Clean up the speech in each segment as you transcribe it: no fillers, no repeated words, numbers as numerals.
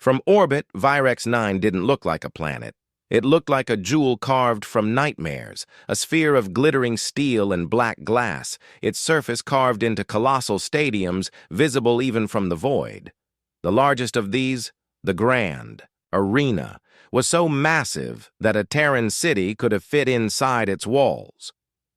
From orbit, Virex 9 didn't look like a planet. It looked like a jewel carved from nightmares, a sphere of glittering steel and black glass, its surface carved into colossal stadiums, visible even from the void. The largest of these, the Grand Arena, was so massive that a Terran city could have fit inside its walls.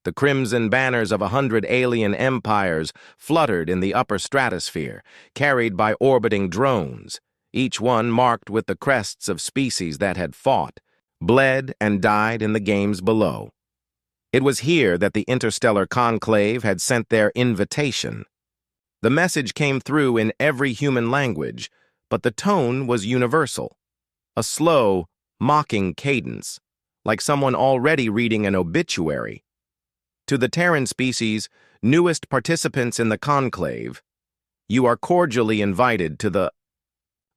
The crimson banners of 100 alien empires fluttered in the upper stratosphere, carried by orbiting drones, each one marked with the crests of species that had fought, bled, and died in the games below. It was here that the interstellar conclave had sent their invitation. The message came through in every human language, but the tone was universal. A slow, mocking cadence, like someone already reading an obituary. To the Terran species, newest participants in the conclave, you are cordially invited to the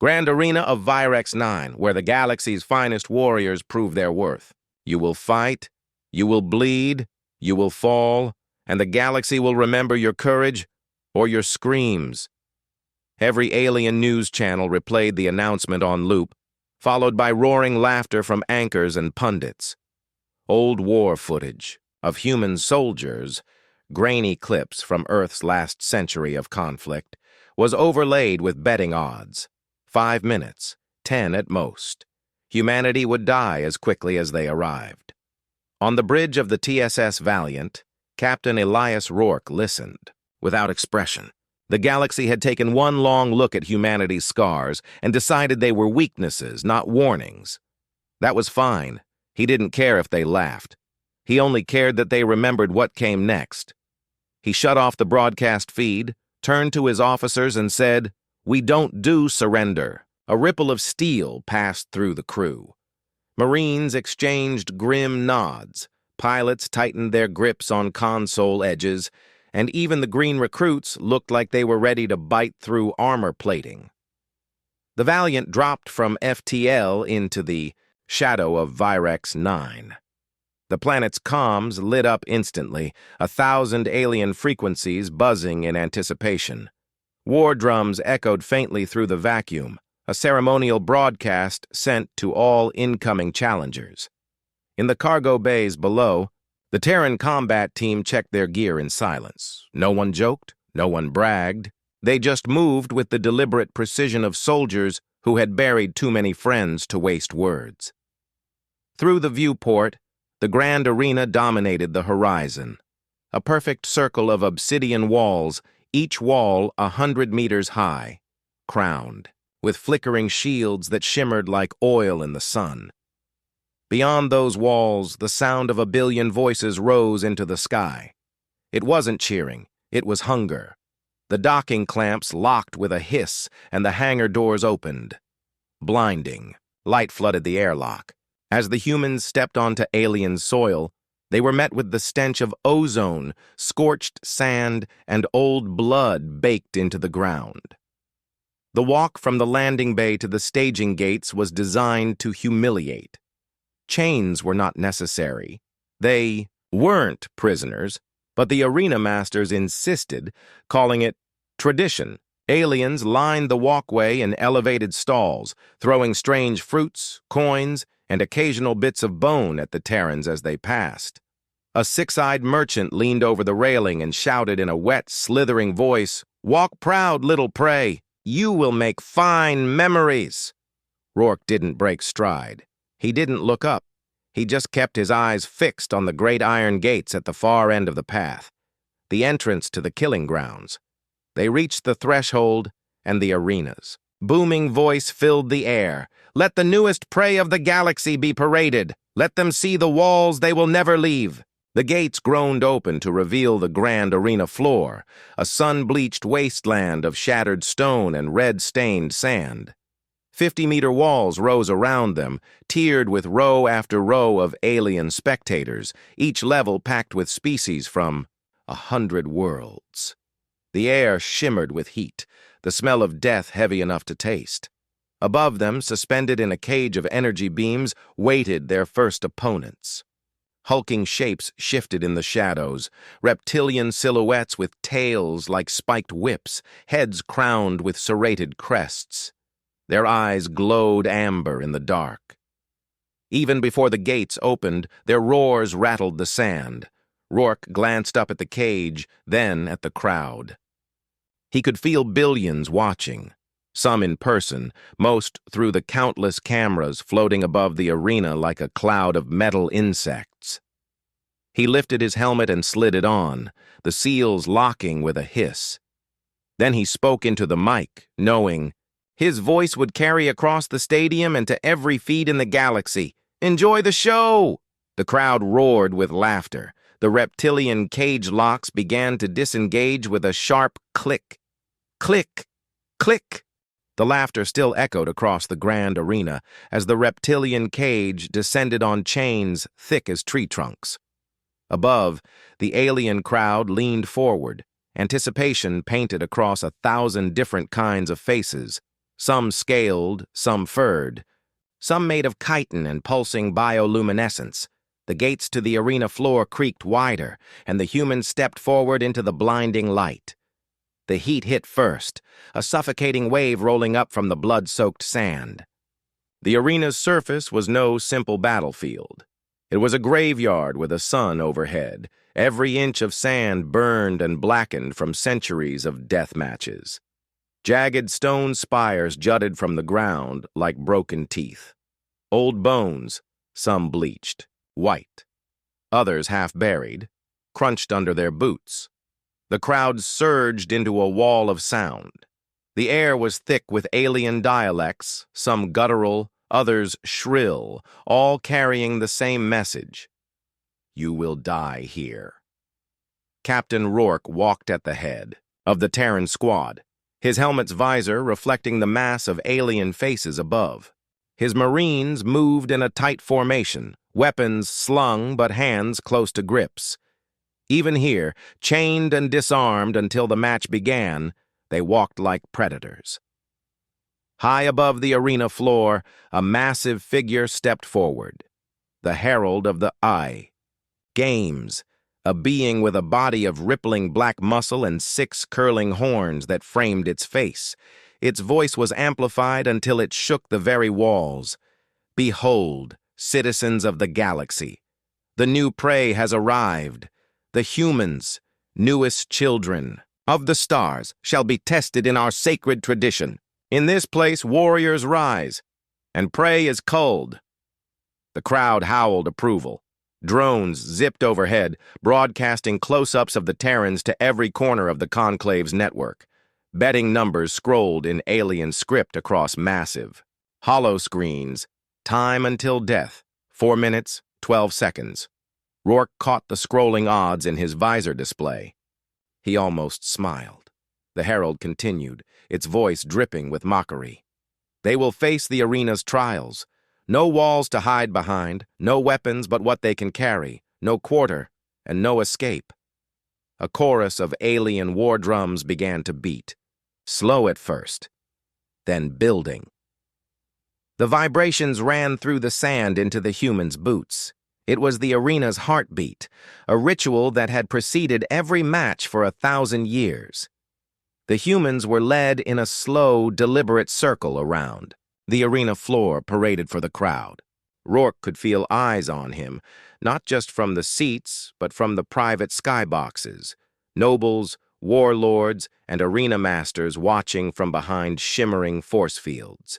Grand Arena of Virex 9, where the galaxy's finest warriors prove their worth. You will fight, you will bleed, you will fall, and the galaxy will remember your courage or your screams. Every alien news channel replayed the announcement on loop, followed by roaring laughter from anchors and pundits. Old war footage of human soldiers, grainy clips from Earth's last century of conflict, was overlaid with betting odds. 5 minutes, 10 at most. Humanity would die as quickly as they arrived. On the bridge of the TSS Valiant, Captain Elias Rourke listened, without expression. The galaxy had taken one long look at humanity's scars and decided they were weaknesses, not warnings. That was fine. He didn't care if they laughed. He only cared that they remembered what came next. He shut off the broadcast feed, turned to his officers and said, "We don't do surrender." A ripple of steel passed through the crew. Marines exchanged grim nods, pilots tightened their grips on console edges, and even the green recruits looked like they were ready to bite through armor plating. The Valiant dropped from FTL into the shadow of Virex 9. The planet's comms lit up instantly, 1,000 alien frequencies buzzing in anticipation. War drums echoed faintly through the vacuum, a ceremonial broadcast sent to all incoming challengers. In the cargo bays below, the Terran combat team checked their gear in silence. No one joked, no one bragged. They just moved with the deliberate precision of soldiers who had buried too many friends to waste words. Through the viewport, the Grand Arena dominated the horizon. A perfect circle of obsidian walls, each wall 100 meters high, crowned, with flickering shields that shimmered like oil in the sun. Beyond those walls, the sound of a billion voices rose into the sky. It wasn't cheering, it was hunger. The docking clamps locked with a hiss, and the hangar doors opened. Blinding, light flooded the airlock. As the humans stepped onto alien soil, they were met with the stench of ozone, scorched sand, and old blood baked into the ground. The walk from the landing bay to the staging gates was designed to humiliate. Chains were not necessary. They weren't prisoners, but the arena masters insisted, calling it tradition. Aliens lined the walkway in elevated stalls, throwing strange fruits, coins, and occasional bits of bone at the Terrans as they passed. A six-eyed merchant leaned over the railing and shouted in a wet, slithering voice, "Walk proud, little prey. You will make fine memories." Rourke didn't break stride. He didn't look up. He just kept his eyes fixed on the great iron gates at the far end of the path, the entrance to the killing grounds. They reached the threshold and the arenas. Booming voice filled the air. "Let the newest prey of the galaxy be paraded. Let them see the walls they will never leave." The gates groaned open to reveal the Grand Arena floor, a sun-bleached wasteland of shattered stone and red-stained sand. 50-meter walls rose around them, tiered with row after row of alien spectators, each level packed with species from 100 worlds. The air shimmered with heat, the smell of death heavy enough to taste. Above them, suspended in a cage of energy beams, waited their first opponents. Hulking shapes shifted in the shadows, reptilian silhouettes with tails like spiked whips, heads crowned with serrated crests. Their eyes glowed amber in the dark. Even before the gates opened, their roars rattled the sand. Rourke glanced up at the cage, then at the crowd. He could feel billions watching, some in person, most through the countless cameras floating above the arena like a cloud of metal insects. He lifted his helmet and slid it on, the seals locking with a hiss. Then he spoke into the mic, knowing his voice would carry across the stadium and to every feed in the galaxy. "Enjoy the show!" The crowd roared with laughter. The reptilian cage locks began to disengage with a sharp click. Click! Click! The laughter still echoed across the grand arena as the reptilian cage descended on chains thick as tree trunks. Above, the alien crowd leaned forward, anticipation painted across 1,000 different kinds of faces, some scaled, some furred, some made of chitin and pulsing bioluminescence. The gates to the arena floor creaked wider, and the humans stepped forward into the blinding light. The heat hit first, a suffocating wave rolling up from the blood-soaked sand. The arena's surface was no simple battlefield. It was a graveyard with a sun overhead, every inch of sand burned and blackened from centuries of death matches. Jagged stone spires jutted from the ground like broken teeth. Old bones, some bleached, white, others half buried, crunched under their boots. The crowd surged into a wall of sound. The air was thick with alien dialects, some guttural, others shrill, all carrying the same message. "You will die here." Captain Rourke walked at the head of the Terran squad, his helmet's visor reflecting the mass of alien faces above. His Marines moved in a tight formation, weapons slung but hands close to grips. Even here, chained and disarmed until the match began, they walked like predators. High above the arena floor, a massive figure stepped forward. The herald of the Eye. Games, a being with a body of rippling black muscle and 6 curling horns that framed its face. Its voice was amplified until it shook the very walls. "Behold, citizens of the galaxy, the new prey has arrived. The humans, newest children of the stars, shall be tested in our sacred tradition. In this place warriors rise, and prey is culled." The crowd howled approval. Drones zipped overhead, broadcasting close-ups of the Terrans to every corner of the Conclave's network. Betting numbers scrolled in alien script across massive hollow screens. Time until death, 4 minutes, 12 seconds. Rourke caught the scrolling odds in his visor display. He almost smiled. The herald continued, its voice dripping with mockery. "They will face the arena's trials. No walls to hide behind, no weapons but what they can carry, no quarter, and no escape." A chorus of alien war drums began to beat, slow at first, then building. The vibrations ran through the sand into the humans' boots. It was the arena's heartbeat, a ritual that had preceded every match for 1,000 years. The humans were led in a slow, deliberate circle around. The arena floor paraded for the crowd. Rourke could feel eyes on him, not just from the seats, but from the private skyboxes. Nobles, warlords, and arena masters watching from behind shimmering force fields.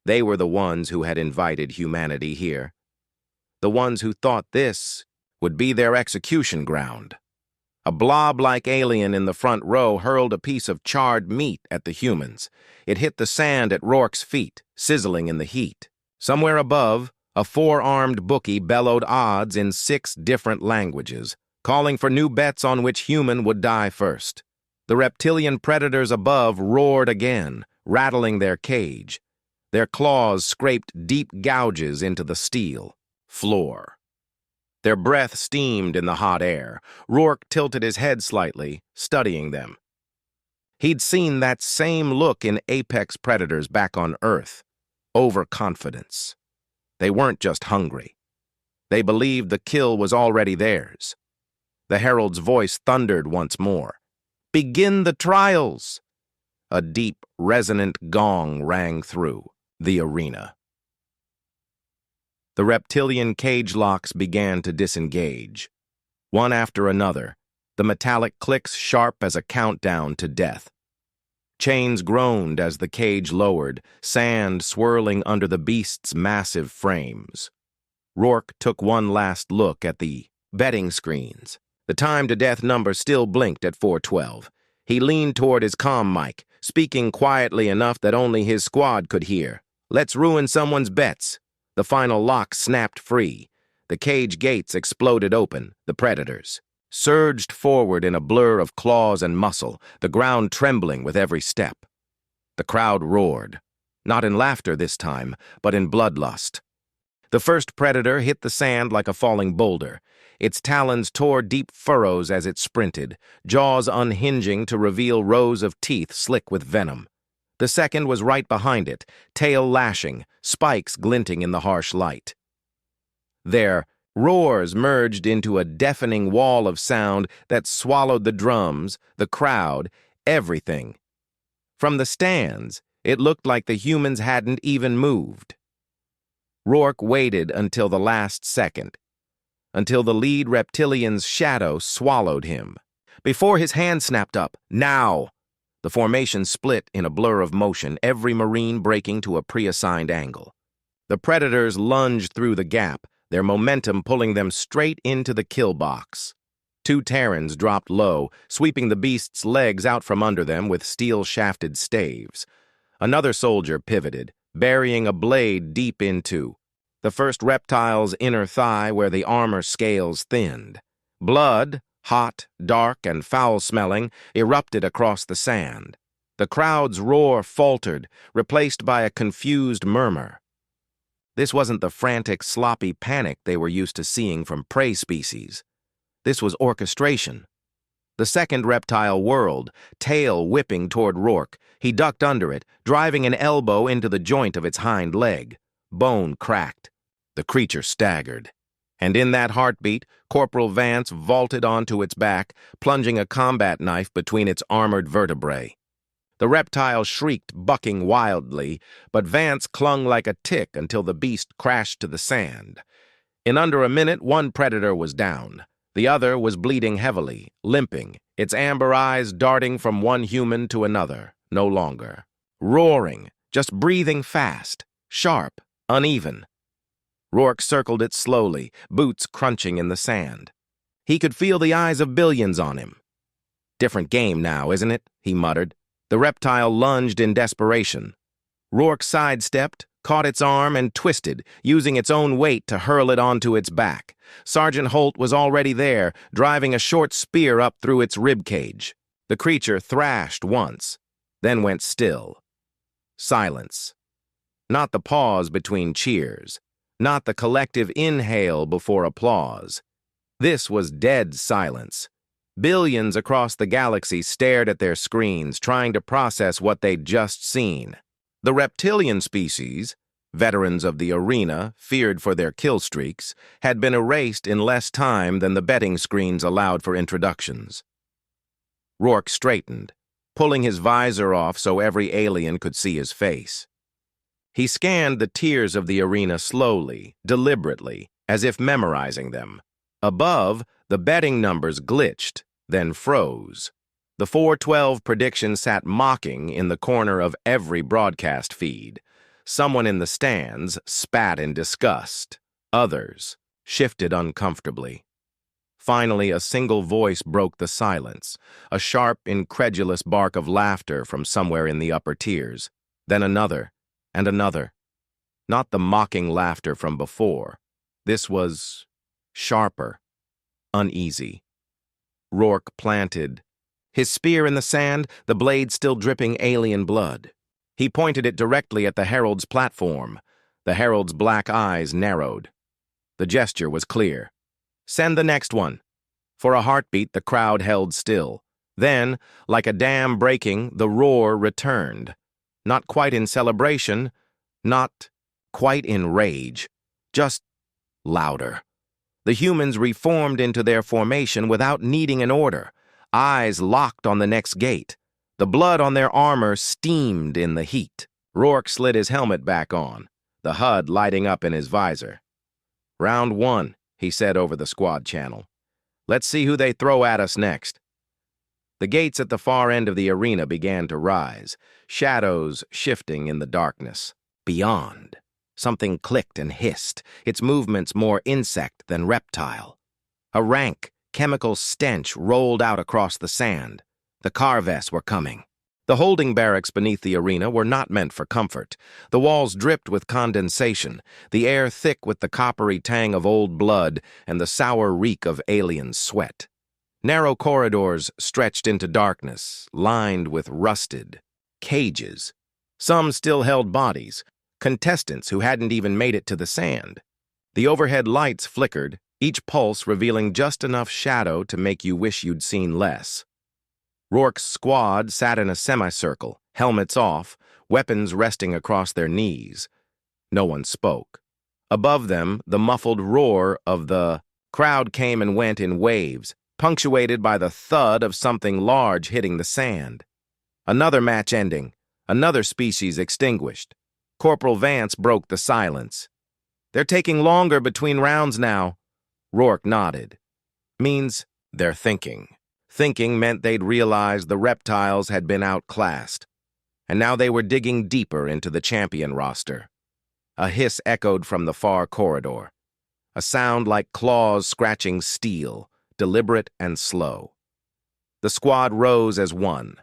They were the ones who had invited humanity here. The ones who thought this would be their execution ground. A blob-like alien in the front row hurled a piece of charred meat at the humans. It hit the sand at Rourke's feet, sizzling in the heat. Somewhere above, a 4-armed bookie bellowed odds in 6 different languages, calling for new bets on which human would die first. The reptilian predators above roared again, rattling their cage. Their claws scraped deep gouges into the steel floor. Their breath steamed in the hot air. Rourke tilted his head slightly, studying them. He'd seen that same look in apex predators back on Earth. Overconfidence. They weren't just hungry. They believed the kill was already theirs. The herald's voice thundered once more. "Begin the trials!" A deep, resonant gong rang through the arena. The reptilian cage locks began to disengage. One after another, the metallic clicks sharp as a countdown to death. Chains groaned as the cage lowered, sand swirling under the beast's massive frames. Rourke took one last look at the betting screens. The time-to-death number still blinked at 4:12. He leaned toward his comm mic, speaking quietly enough that only his squad could hear. "Let's ruin someone's bets." The final lock snapped free. The cage gates exploded open. The predators surged forward in a blur of claws and muscle, the ground trembling with every step. The crowd roared, not in laughter this time, but in bloodlust. The first predator hit the sand like a falling boulder. Its talons tore deep furrows as it sprinted, jaws unhinging to reveal rows of teeth slick with venom. The second was right behind it, tail lashing, spikes glinting in the harsh light. Their roars merged into a deafening wall of sound that swallowed the drums, the crowd, everything. From the stands, it looked like the humans hadn't even moved. Rourke waited until the last second, until the lead reptilian's shadow swallowed him. Before his hand snapped up, "Now!" The formation split in a blur of motion, every Marine breaking to a pre-assigned angle. The predators lunged through the gap, their momentum pulling them straight into the kill box. Two Terrans dropped low, sweeping the beast's legs out from under them with steel-shafted staves. Another soldier pivoted, burying a blade deep into the first reptile's inner thigh where the armor scales thinned. Blood, hot, dark, and foul-smelling, erupted across the sand. The crowd's roar faltered, replaced by a confused murmur. This wasn't the frantic, sloppy panic they were used to seeing from prey species. This was orchestration. The second reptile whirled, tail whipping toward Rourke. He ducked under it, driving an elbow into the joint of its hind leg. Bone cracked. The creature staggered. And in that heartbeat, Corporal Vance vaulted onto its back, plunging a combat knife between its armored vertebrae. The reptile shrieked, bucking wildly, but Vance clung like a tick until the beast crashed to the sand. In under a minute, one predator was down. The other was bleeding heavily, limping, its amber eyes darting from one human to another, no longer. Roaring, just breathing fast, sharp, uneven. Rourke circled it slowly, boots crunching in the sand. He could feel the eyes of billions on him. "Different game now, isn't it?" he muttered. The reptile lunged in desperation. Rourke sidestepped, caught its arm, and twisted, using its own weight to hurl it onto its back. Sergeant Holt was already there, driving a short spear up through its ribcage. The creature thrashed once, then went still. Silence. Not the pause between cheers. Not the collective inhale before applause. This was dead silence. Billions across the galaxy stared at their screens, trying to process what they'd just seen. The reptilian species, veterans of the arena, feared for their kill streaks, had been erased in less time than the betting screens allowed for introductions. Rourke straightened, pulling his visor off so every alien could see his face. He scanned the tiers of the arena slowly, deliberately, as if memorizing them. Above, the betting numbers glitched, then froze. The 412 prediction sat mocking in the corner of every broadcast feed. Someone in the stands spat in disgust. Others shifted uncomfortably. Finally, a single voice broke the silence, a sharp, incredulous bark of laughter from somewhere in the upper tiers. Then another, and another. Not the mocking laughter from before. This was sharper, uneasy. Rourke planted, his spear in the sand, the blade still dripping alien blood. He pointed it directly at the Herald's platform. The Herald's black eyes narrowed. The gesture was clear. "Send the next one." For a heartbeat, the crowd held still. Then, like a dam breaking, the roar returned. Not quite in celebration, not quite in rage, just louder. The humans reformed into their formation without needing an order, eyes locked on the next gate. The blood on their armor steamed in the heat. Rourke slid his helmet back on, the HUD lighting up in his visor. "Round one," he said over the squad channel. "Let's see who they throw at us next." The gates at the far end of the arena began to rise, shadows shifting in the darkness. Beyond, something clicked and hissed, its movements more insect than reptile. A rank, chemical stench rolled out across the sand. The Carves were coming. The holding barracks beneath the arena were not meant for comfort. The walls dripped with condensation, the air thick with the coppery tang of old blood and the sour reek of alien sweat. Narrow corridors stretched into darkness, lined with rusted cages. Some still held bodies, contestants who hadn't even made it to the sand. The overhead lights flickered, each pulse revealing just enough shadow to make you wish you'd seen less. Rourke's squad sat in a semicircle, helmets off, weapons resting across their knees. No one spoke. Above them, the muffled roar of the crowd came and went in waves, punctuated by the thud of something large hitting the sand. Another match ending, another species extinguished. Corporal Vance broke the silence. "They're taking longer between rounds now." Rourke nodded. "Means they're thinking." Thinking meant they'd realized the reptiles had been outclassed, and now they were digging deeper into the champion roster. A hiss echoed from the far corridor, a sound like claws scratching steel, deliberate and slow. The squad rose as one,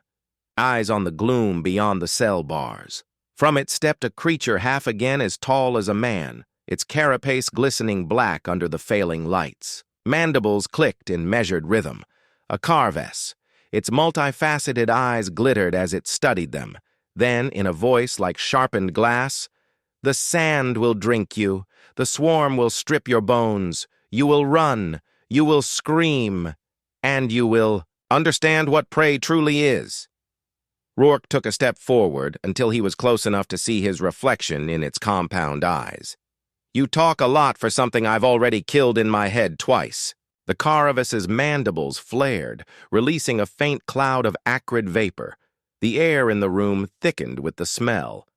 eyes on the gloom beyond the cell bars. From it stepped a creature half again as tall as a man, its carapace glistening black under the failing lights. Mandibles clicked in measured rhythm. A Carves. Its multifaceted eyes glittered as it studied them. Then, in a voice like sharpened glass, "The sand will drink you. The swarm will strip your bones. You will run. You will scream. And you will understand what prey truly is." Rourke took a step forward until he was close enough to see his reflection in its compound eyes. "You talk a lot for something I've already killed in my head twice." The Carves's mandibles flared, releasing a faint cloud of acrid vapor. The air in the room thickened with the smell.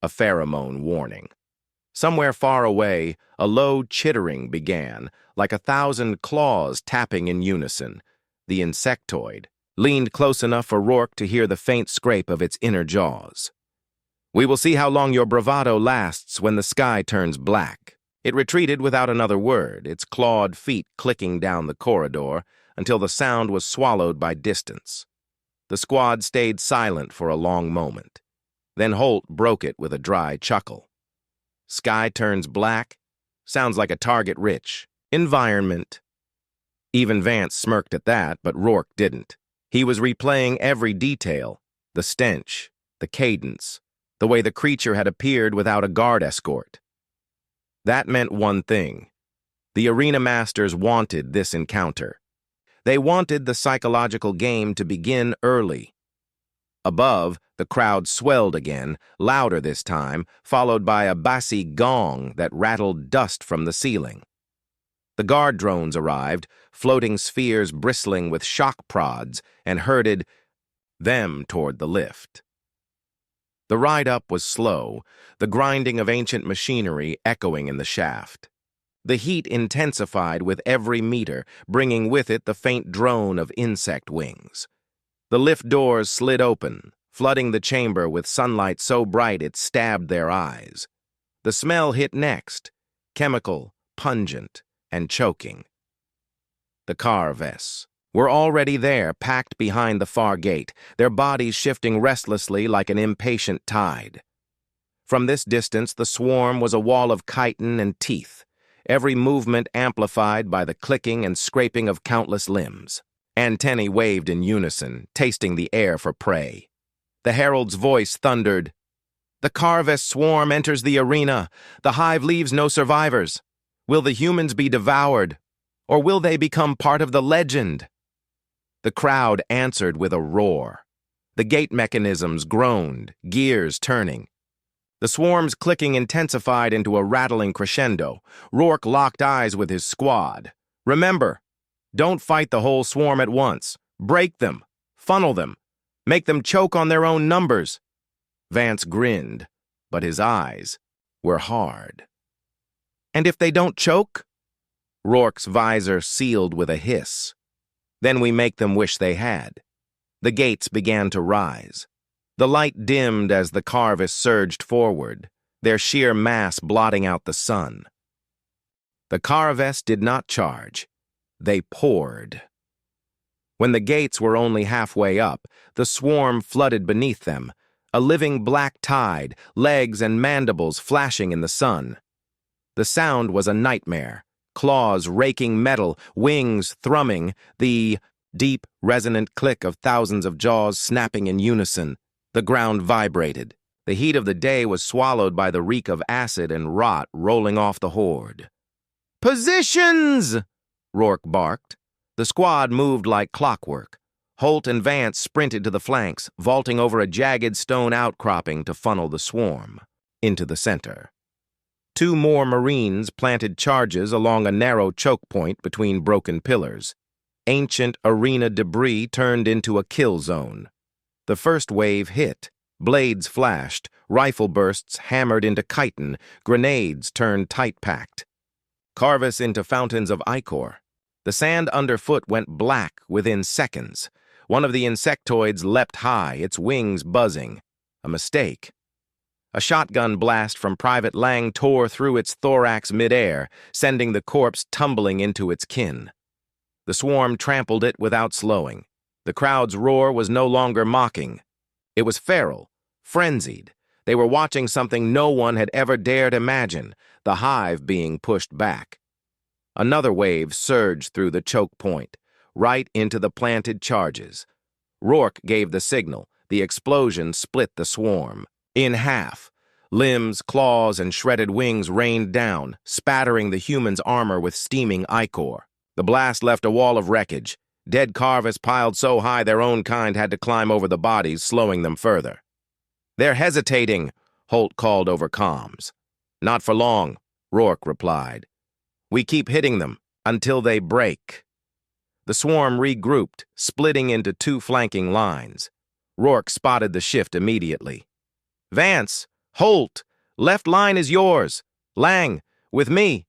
A pheromone warning. Somewhere far away, a low chittering began, like 1,000 claws tapping in unison. The insectoid leaned close enough for Rourke to hear the faint scrape of its inner jaws. "We will see how long your bravado lasts when the sky turns black." It retreated without another word, its clawed feet clicking down the corridor until the sound was swallowed by distance. The squad stayed silent for a long moment. Then Holt broke it with a dry chuckle. "Sky turns black? Sounds like a target-rich environment." Even Vance smirked at that, but Rourke didn't. He was replaying every detail, the stench, the cadence, the way the creature had appeared without a guard escort. That meant one thing. The arena masters wanted this encounter. They wanted the psychological game to begin early. Above, the crowd swelled again, louder this time, followed by a bassy gong that rattled dust from the ceiling. The guard drones arrived, floating spheres bristling with shock prods, and herded them toward the lift. The ride up was slow, the grinding of ancient machinery echoing in the shaft. The heat intensified with every meter, bringing with it the faint drone of insect wings. The lift doors slid open, flooding the chamber with sunlight so bright it stabbed their eyes. The smell hit next, chemical, pungent, and choking. The Carves were already there, packed behind the far gate, their bodies shifting restlessly like an impatient tide. From this distance, the swarm was a wall of chitin and teeth, every movement amplified by the clicking and scraping of countless limbs. Antennae waved in unison, tasting the air for prey. The herald's voice thundered, "The Carves swarm enters the arena. The hive leaves no survivors. Will the humans be devoured, or will they become part of the legend?" The crowd answered with a roar. The gate mechanisms groaned, gears turning. The swarm's clicking intensified into a rattling crescendo. Rourke locked eyes with his squad. "Remember, don't fight the whole swarm at once. Break them. Funnel them. Make them choke on their own numbers. Vance grinned, but his eyes were hard. And if they don't choke? Rourke's visor sealed with a hiss. Then we make them wish they had. The gates began to rise. The light dimmed as the Carvis surged forward, their sheer mass blotting out the sun. The Carves did not charge. They poured. When the gates were only halfway up, the swarm flooded beneath them, a living black tide, legs and mandibles flashing in the sun. The sound was a nightmare, claws raking metal, wings thrumming, the deep, resonant click of thousands of jaws snapping in unison. The ground vibrated. The heat of the day was swallowed by the reek of acid and rot rolling off the horde. "Positions!" Rourke barked. The squad moved like clockwork. Holt and Vance sprinted to the flanks, vaulting over a jagged stone outcropping to funnel the swarm into the center. Two more Marines planted charges along a narrow choke point between broken pillars. Ancient arena debris turned into a kill zone. The first wave hit. Blades flashed, rifle bursts hammered into chitin, grenades turned tight-packed. Carvis into fountains of ichor. The sand underfoot went black within seconds. One of the insectoids leapt high, its wings buzzing. A mistake. A shotgun blast from Private Lang tore through its thorax midair, sending the corpse tumbling into its kin. The swarm trampled it without slowing. The crowd's roar was no longer mocking. It was feral, frenzied. They were watching something no one had ever dared imagine, the hive being pushed back. Another wave surged through the choke point, right into the planted charges. Rourke gave the signal. The explosion split the swarm in half. Limbs, claws, and shredded wings rained down, spattering the human's armor with steaming ichor. The blast left a wall of wreckage. Dead Carvis piled so high their own kind had to climb over the bodies, slowing them further. "They're hesitating," Holt called over comms. "Not for long," Rourke replied. "We keep hitting them until they break." The swarm regrouped, splitting into two flanking lines. Rourke spotted the shift immediately. "Vance! Holt! Left line is yours! Lang! With me!"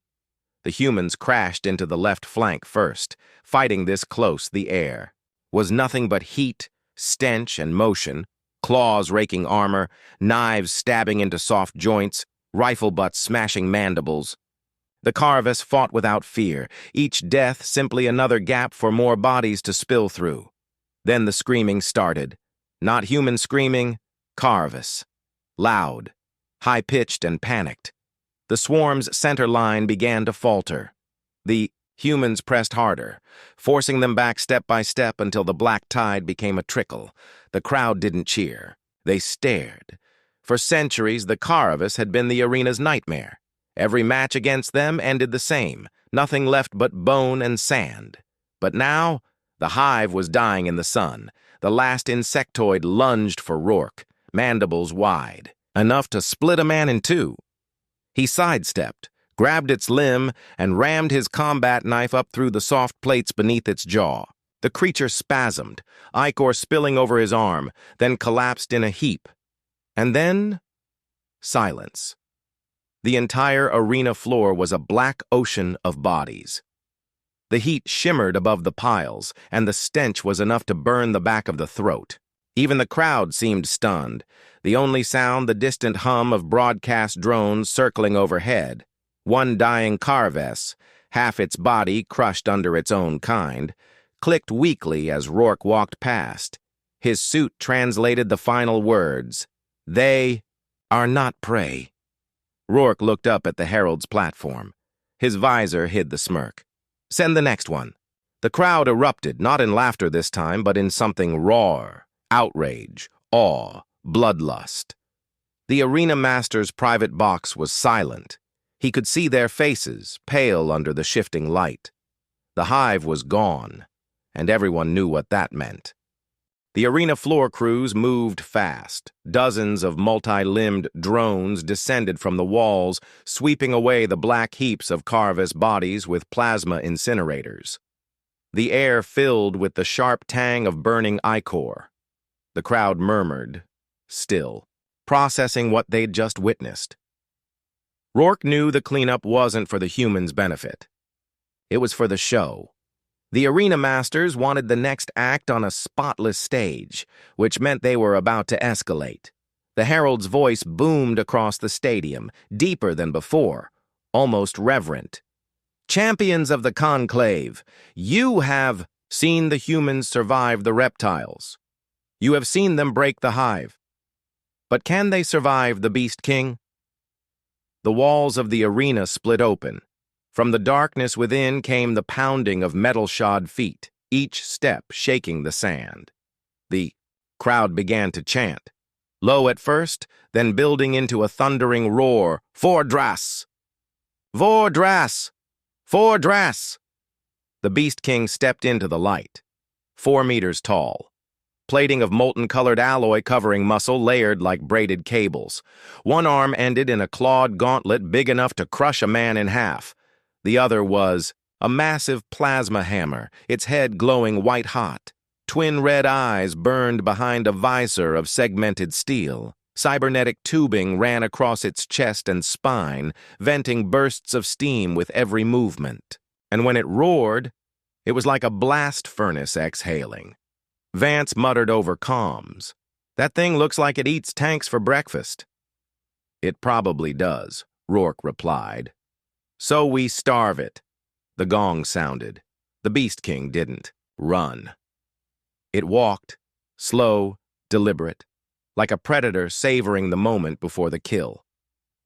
The humans crashed into the left flank first. Fighting this close, the air was nothing but heat, stench, and motion, claws raking armor, knives stabbing into soft joints, rifle butts smashing mandibles. The Carvis fought without fear, each death simply another gap for more bodies to spill through. Then the screaming started. Not human screaming, Carvis. Loud, high-pitched, and panicked. The swarm's center line began to falter. The humans pressed harder, forcing them back step by step until the black tide became a trickle. The crowd didn't cheer. They stared. For centuries, the Carvis had been the arena's nightmare. Every match against them ended the same, nothing left but bone and sand. But now, the hive was dying in the sun. The last insectoid lunged for Rourke, mandibles wide, enough to split a man in two. He sidestepped, grabbed its limb, and rammed his combat knife up through the soft plates beneath its jaw. The creature spasmed, ichor spilling over his arm, then collapsed in a heap. And then, silence. The entire arena floor was a black ocean of bodies. The heat shimmered above the piles, and the stench was enough to burn the back of the throat. Even the crowd seemed stunned, the only sound the distant hum of broadcast drones circling overhead. One dying Carves, half its body crushed under its own kind, clicked weakly as Rourke walked past. His suit translated the final words, "They are not prey." Rourke looked up at the Herald's platform. His visor hid the smirk. "Send the next one." The crowd erupted, not in laughter this time, but in something raw. Outrage, awe, bloodlust. The arena master's private box was silent. He could see their faces, pale under the shifting light. The hive was gone, and everyone knew what that meant. The arena floor crews moved fast. Dozens of multi-limbed drones descended from the walls, sweeping away the black heaps of Carvis bodies with plasma incinerators. The air filled with the sharp tang of burning ichor. The crowd murmured, still, processing what they'd just witnessed. Rourke knew the cleanup wasn't for the humans' benefit. It was for the show. The arena masters wanted the next act on a spotless stage, which meant they were about to escalate. The herald's voice boomed across the stadium, deeper than before, almost reverent. Champions of the conclave, you have seen the humans survive the reptiles. You have seen them break the hive. But can they survive the Beast King? The walls of the arena split open. From the darkness within came the pounding of metal-shod feet, each step shaking the sand. The crowd began to chant, low at first, then building into a thundering roar, "Vordras! Vordras! Vordras!" The Beast King stepped into the light, 4 meters tall. Plating of molten-colored alloy covering muscle layered like braided cables. One arm ended in a clawed gauntlet big enough to crush a man in half. The other was a massive plasma hammer, its head glowing white-hot. Twin red eyes burned behind a visor of segmented steel. Cybernetic tubing ran across its chest and spine, venting bursts of steam with every movement. And when it roared, it was like a blast furnace exhaling. Vance muttered over comms, "That thing looks like it eats tanks for breakfast." "It probably does," Rourke replied. "So we starve it." The gong sounded. The Beast King didn't run. It walked, slow, deliberate, like a predator savoring the moment before the kill.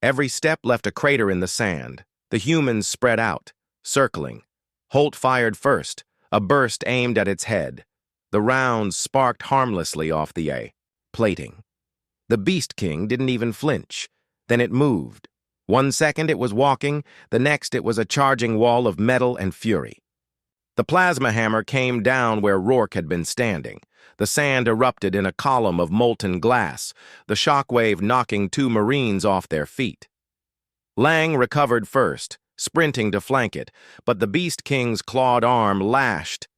Every step left a crater in the sand. The humans spread out, circling. Holt fired first, a burst aimed at its head. The rounds sparked harmlessly off the plating. The Beast King didn't even flinch. Then it moved. 1 second it was walking, the next it was a charging wall of metal and fury. The plasma hammer came down where Rourke had been standing. The sand erupted in a column of molten glass, the shockwave knocking 2 Marines off their feet. Lang recovered first, sprinting to flank it, but the Beast King's clawed arm lashed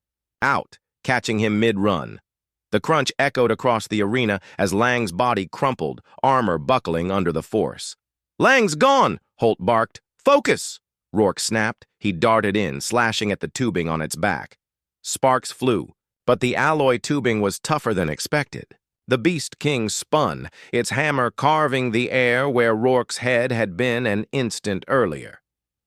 out, catching him mid-run. The crunch echoed across the arena as Lang's body crumpled, armor buckling under the force. "Lang's gone!" Holt barked. "Focus!" Rourke snapped. He darted in, slashing at the tubing on its back. Sparks flew, but the alloy tubing was tougher than expected. The Beast King spun, its hammer carving the air where Rourke's head had been an instant earlier.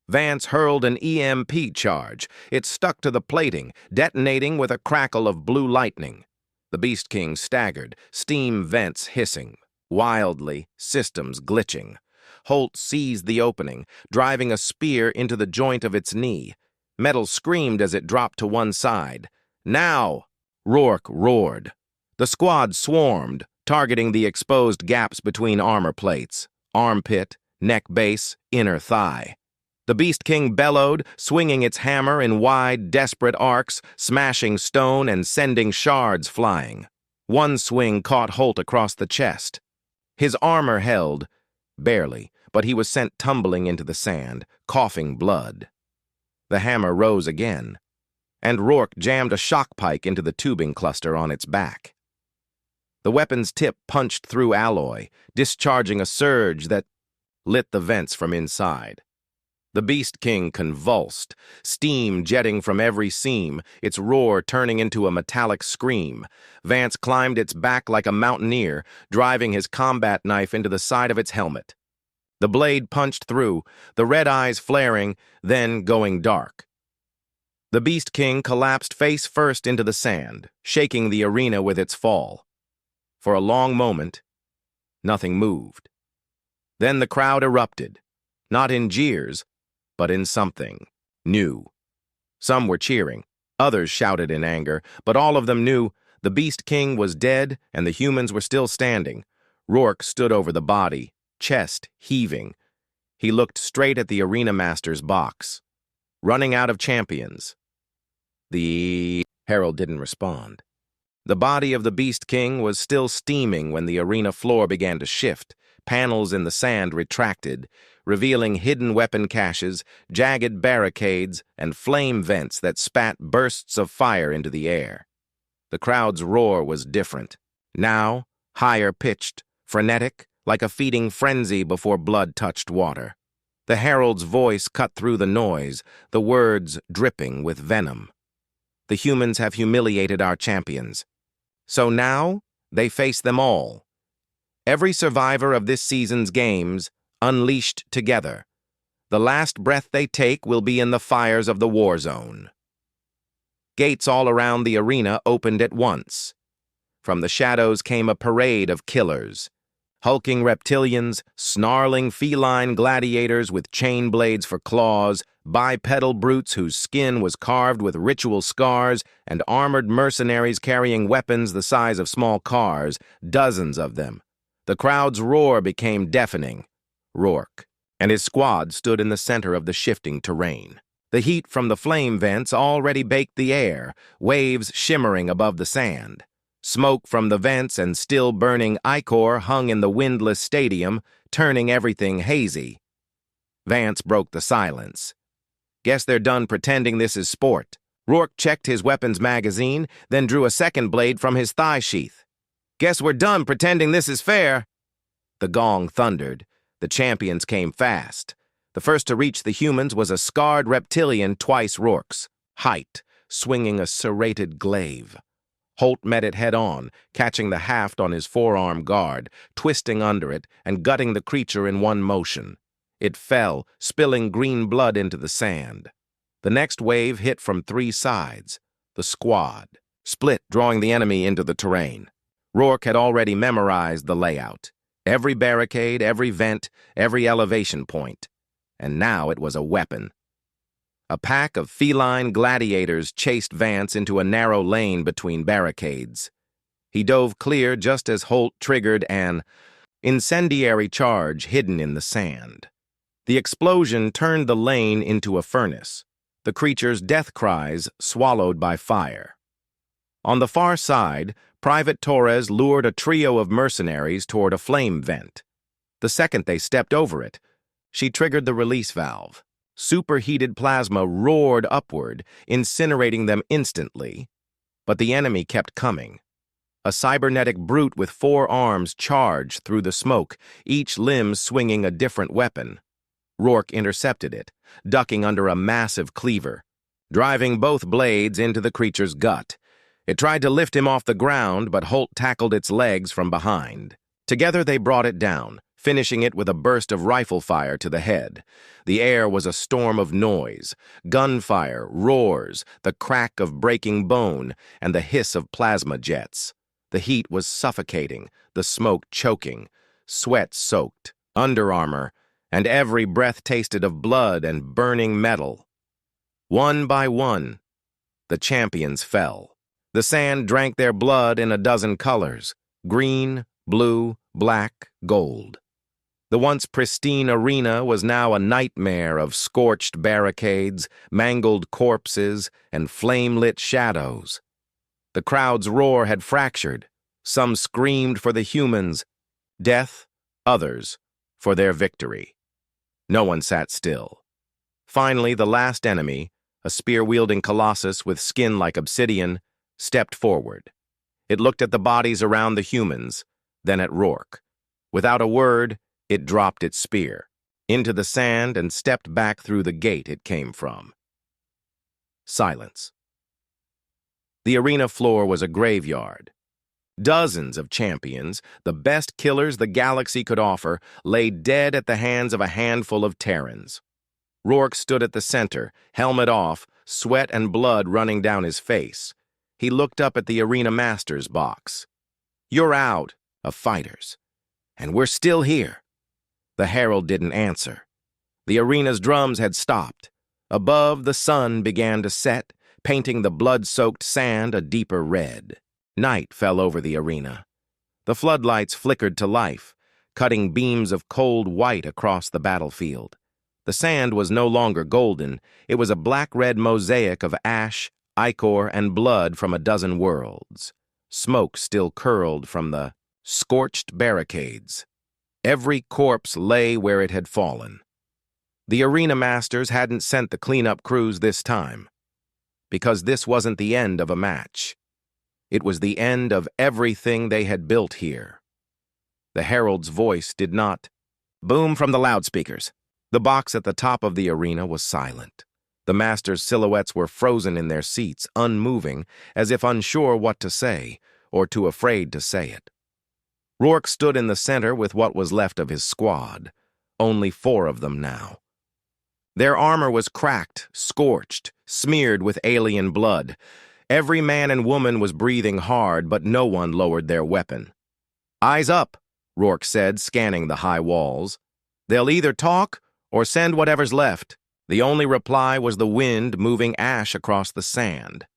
Vance hurled an EMP charge. It stuck to the plating, detonating with a crackle of blue lightning. The Beast King staggered, steam vents hissing. Wildly, systems glitching. Holt seized the opening, driving a spear into the joint of its knee. Metal screamed as it dropped to one side. "Now!" Rourke roared. The squad swarmed, targeting the exposed gaps between armor plates, armpit, neck base, inner thigh. The Beast King bellowed, swinging its hammer in wide, desperate arcs, smashing stone and sending shards flying. One swing caught Holt across the chest. His armor held, barely, but he was sent tumbling into the sand, coughing blood. The hammer rose again, and Rourke jammed a shock pike into the tubing cluster on its back. The weapon's tip punched through alloy, discharging a surge that lit the vents from inside. The Beast King convulsed, steam jetting from every seam, its roar turning into a metallic scream. Vance climbed its back like a mountaineer, driving his combat knife into the side of its helmet. The blade punched through, the red eyes flaring, then going dark. The Beast King collapsed face first into the sand, shaking the arena with its fall. For a long moment, nothing moved. Then the crowd erupted, not in jeers, but in something new. Some were cheering, others shouted in anger, but all of them knew the Beast King was dead and the humans were still standing. Rourke stood over the body, chest heaving. He looked straight at the arena master's box. Running out of champions. The herald didn't respond. The body of the Beast King was still steaming when the arena floor began to shift. Panels in the sand retracted, revealing hidden weapon caches, jagged barricades, and flame vents that spat bursts of fire into the air. The crowd's roar was different, Now, higher pitched, frenetic, like a feeding frenzy before blood touched water. The herald's voice cut through the noise, the words dripping with venom. The humans have humiliated our champions. So now, they face them all. Every survivor of this season's games, unleashed together. The last breath they take will be in the fires of the war zone. Gates all around the arena opened at once. From the shadows came a parade of killers. Hulking reptilians, snarling feline gladiators with chain blades for claws, bipedal brutes whose skin was carved with ritual scars, and armored mercenaries carrying weapons the size of small cars, dozens of them. The crowd's roar became deafening. Rourke and his squad stood in the center of the shifting terrain. The heat from the flame vents already baked the air, waves shimmering above the sand. Smoke from the vents and still burning ichor hung in the windless stadium, turning everything hazy. Vance broke the silence. Guess they're done pretending this is sport. Rourke checked his weapons magazine, then drew a second blade from his thigh sheath. Guess we're done pretending this is fair. The gong thundered. The champions came fast. The first to reach the humans was a scarred reptilian twice Rourke's height, swinging a serrated glaive. Holt met it head-on, catching the haft on his forearm guard, twisting under it and gutting the creature in one motion. It fell, spilling green blood into the sand. The next wave hit from three sides. The squad split, drawing the enemy into the terrain. Rourke had already memorized the layout. Every barricade, every vent, every elevation point. And now it was a weapon. A pack of feline gladiators chased Vance into a narrow lane between barricades. He dove clear just as Holt triggered an incendiary charge hidden in the sand. The explosion turned the lane into a furnace, the creature's death cries swallowed by fire. On the far side, Private Torres lured a trio of mercenaries toward a flame vent. The second they stepped over it, she triggered the release valve. Superheated plasma roared upward, incinerating them instantly. But the enemy kept coming. A cybernetic brute with 4 arms charged through the smoke, each limb swinging a different weapon. Rourke intercepted it, ducking under a massive cleaver, driving both blades into the creature's gut. It tried to lift him off the ground, but Holt tackled its legs from behind. Together they brought it down, finishing it with a burst of rifle fire to the head. The air was a storm of noise, gunfire, roars, the crack of breaking bone, and the hiss of plasma jets. The heat was suffocating, the smoke choking, sweat soaked, under armor, and every breath tasted of blood and burning metal. One by one, the champions fell. The sand drank their blood in a dozen colors: green, blue, black, gold. The once pristine arena was now a nightmare of scorched barricades, mangled corpses, and flame-lit shadows. The crowd's roar had fractured. Some screamed for the humans' death, others for their victory. No one sat still. Finally, the last enemy, a spear-wielding colossus with skin like obsidian, stepped forward. It looked at the bodies around the humans, then at Rourke. Without a word, it dropped its spear into the sand and stepped back through the gate it came from. Silence. The arena floor was a graveyard. Dozens of champions, the best killers the galaxy could offer, lay dead at the hands of a handful of Terrans. Rourke stood at the center, helmet off, sweat and blood running down his face. He looked up at the arena master's box. "You're out of fighters, and we're still here." The herald didn't answer. The arena's drums had stopped. Above, the sun began to set, painting the blood-soaked sand a deeper red. Night fell over the arena. The floodlights flickered to life, cutting beams of cold white across the battlefield. The sand was no longer golden. It was a black-red mosaic of ash, ichor, and blood from a dozen worlds. Smoke still curled from the scorched barricades. Every corpse lay where it had fallen. The arena masters hadn't sent the cleanup crews this time, because this wasn't the end of a match. It was the end of everything they had built here. The herald's voice did not boom from the loudspeakers. The box at the top of the arena was silent. The masters' silhouettes were frozen in their seats, unmoving, as if unsure what to say, or too afraid to say it. Rourke stood in the center with what was left of his squad, only 4 of them now. Their armor was cracked, scorched, smeared with alien blood. Every man and woman was breathing hard, but no one lowered their weapon. "Eyes up," Rourke said, scanning the high walls. "They'll either talk or send whatever's left." The only reply was the wind moving ash across the sand.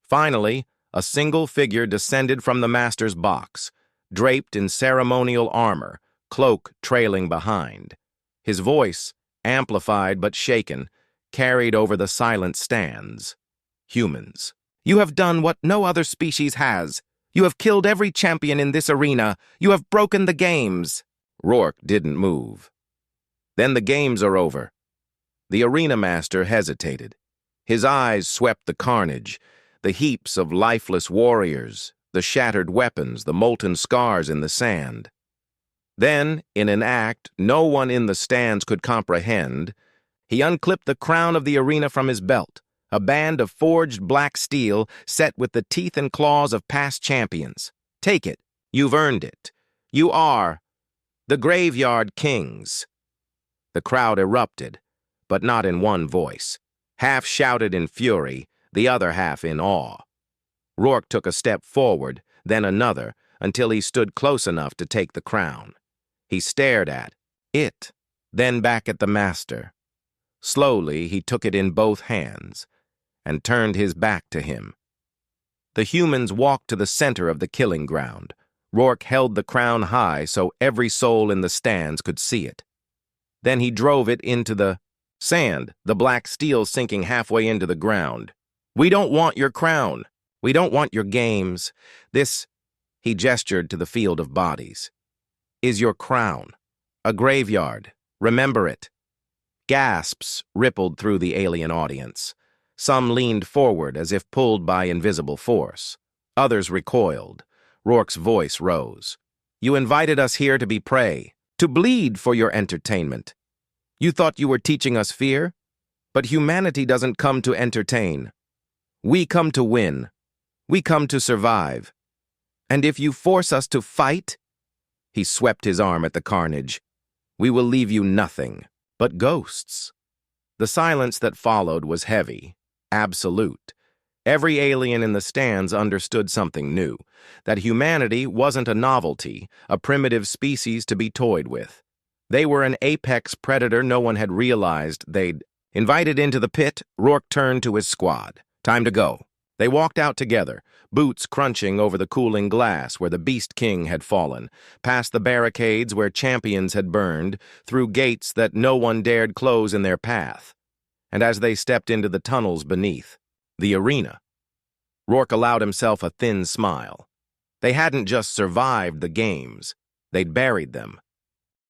Finally, a single figure descended from the master's box, draped in ceremonial armor, cloak trailing behind. His voice, amplified but shaken, carried over the silent stands. "Humans, you have done what no other species has. You have killed every champion in this arena. You have broken the games." Rourke didn't move. "Then the games are over." The arena master hesitated. His eyes swept the carnage, the heaps of lifeless warriors, the shattered weapons, the molten scars in the sand. Then, in an act no one in the stands could comprehend, he unclipped the crown of the arena from his belt, a band of forged black steel set with the teeth and claws of past champions. "Take it. You've earned it. You are the Graveyard Kings." The crowd erupted, but not in one voice. Half shouted in fury, the other half in awe. Rourke took a step forward, then another, until he stood close enough to take the crown. He stared at it, then back at the master. Slowly, he took it in both hands and turned his back to him. The humans walked to the center of the killing ground. Rourke held the crown high so every soul in the stands could see it. Then he drove it into the sand, the black steel sinking halfway into the ground. "We don't want your crown. We don't want your games. This," he gestured to the field of bodies, "is your crown. A graveyard. Remember it." Gasps rippled through the alien audience. Some leaned forward as if pulled by invisible force. Others recoiled. Rourke's voice rose. "You invited us here to be prey, to bleed for your entertainment. You thought you were teaching us fear? But humanity doesn't come to entertain. We come to win. We come to survive. And if you force us to fight," he swept his arm at the carnage, "we will leave you nothing but ghosts." The silence that followed was heavy, absolute. Every alien in the stands understood something new, that humanity wasn't a novelty, a primitive species to be toyed with. They were an apex predator no one had realized they'd invited into the pit. Rourke turned to his squad. "Time to go." They walked out together, boots crunching over the cooling glass where the Beast King had fallen, past the barricades where champions had burned, through gates that no one dared close in their path. And as they stepped into the tunnels beneath, the arena, Rourke allowed himself a thin smile. They hadn't just survived the games, they'd buried them.